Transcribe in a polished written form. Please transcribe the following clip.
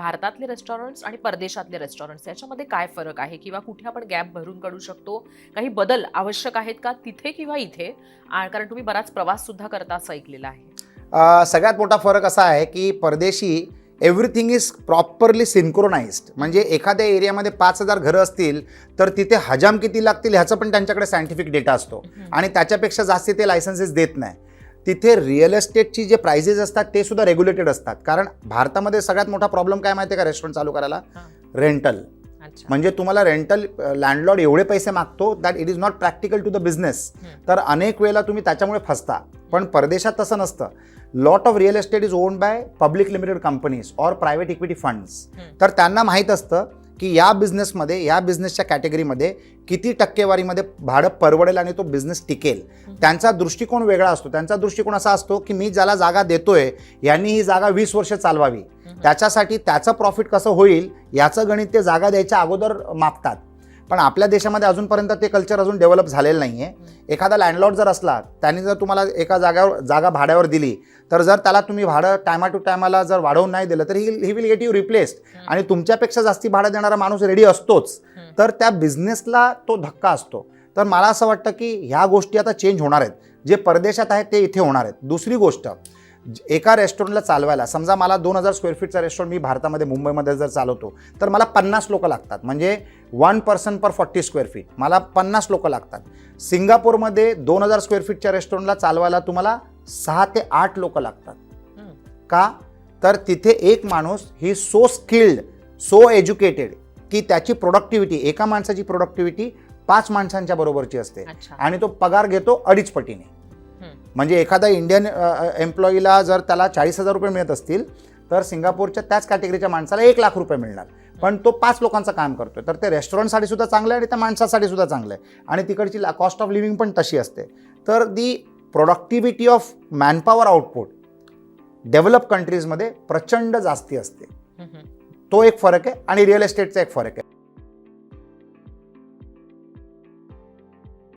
भारतातले रेस्टॉरंट्स आणि परदेशातले रेस्टॉरंट्स याच्यामध्ये काय फरक आहे किंवा कुठे आपण गॅप भरून काढू शकतो? काही बदल आवश्यक आहेत का तिथे किंवा इथे? कारण तुम्ही बराच प्रवास सुद्धा करता असं ऐकलेलं आहे. सगळ्यात मोठा फरक असा आहे की परदेशी एव्हरीथिंग इज प्रॉपरली सिंक्रोनाइज्ड. म्हणजे एखाद्या एरियामध्ये 5,000 घरं असतील तर तिथे हजाम किती लागतील ह्याचं पण त्यांच्याकडे सायंटिफिक डेटा असतो आणि त्याच्यापेक्षा जास्ती ते लायसन्सेस देत नाही. तिथे रिअल एस्टेटची जे प्राइजेस असतात ते सुद्धा रेग्युलेटेड असतात. कारण भारतामध्ये सगळ्यात मोठा प्रॉब्लेम काय माहिती आहे का रेस्टॉरंट चालू करायला? रेंटल. म्हणजे तुम्हाला रेंटल लँडलॉर्ड एवढे पैसे मागतो that it is not practical to the business. तर अनेक वेळेला तुम्ही त्याच्यामुळे फसता. पण परदेशात तसं नसतं. Lot of real estate is owned by public limited companies और प्रायव्हेट इक्विटी फंड्स. तर त्यांना माहीत असतं की या बिझनेसमध्ये या बिझनेसच्या कॅटेगरीमध्ये किती टक्केवारीमध्ये भाडं परवडेल आणि तो बिझनेस टिकेल. त्यांचा दृष्टिकोन वेगळा असतो. त्यांचा दृष्टिकोन असा असतो की मी ज्याला जागा देतोय यांनी ही जागा 20 वर्ष चालवावी. त्याच्यासाठी त्याचं प्रॉफिट कसं होईल याचं गणित ते जागा द्यायच्या अगोदर मापतात. पण आपल्या देशामध्ये अजूनपर्यंत ते कल्चर अजून डेव्हलप झालेलं नाही आहे. एखादा लँडलॉर्ड जर असला त्यांनी जर तुम्हाला एका जागा भाड्यावर दिली तर जर त्याला तुम्ही भाडं टायमा टू टायमाला जर वाढवून नाही दिलं तर he will get you replaced. आणि तुमच्यापेक्षा जास्ती भाडं देणारा माणूस रेडी असतोच. तर त्या बिझनेसला तो धक्का असतो. तर मला असं वाटतं की ह्या गोष्टी आता चेंज होणार आहेत. जे परदेशात आहेत ते इथे होणार आहेत. दुसरी गोष्ट, एका रेस्टॉरंटला चालवायला समजा मला 2,000 स्क्वेअर फीटचा रेस्टॉरंट मी भारतामध्ये मुंबईमध्ये जर चालवतो तर मला 50 लोक लागतात. म्हणजे 1 पर्सन पर 40 स्क्वेअर फीट मला 50 लोक लागतात. सिंगापूरमध्ये 2,000 स्क्वेअर फीटच्या रेस्टॉरंटला चालवायला तुम्हाला 6 ते 8 लोक लागतात. का? तर तिथे एक माणूस ही सो स्किल्ड, सो एज्युकेटेड की त्याची प्रोडक्टिव्हिटी, एका माणसाची प्रोडक्टिव्हिटी 5 माणसांच्या बरोबरची असते आणि तो पगार घेतो 2.5 पटीने. म्हणजे एखादा इंडियन एम्प्लॉईला जर त्याला 40,000 रुपये मिळत असतील तर सिंगापूरच्या त्याच कॅटेगरीच्या माणसाला 1 लाख रुपये मिळणार. पण तो 5 लोकांचं काम करतोय. तर ते रेस्टॉरंटसाठी सुद्धा चांगलं आहे आणि त्या माणसासाठी सुद्धा चांगलं आहे. आणि तिकडची कॉस्ट ऑफ लिव्हिंग पण तशी असते. तर the productivity of manpower output develop कंट्रीजमध्ये प्रचंड जास्ती असते. तो एक फरक आहे आणि रिअल एस्टेटचा एक फरक आहे.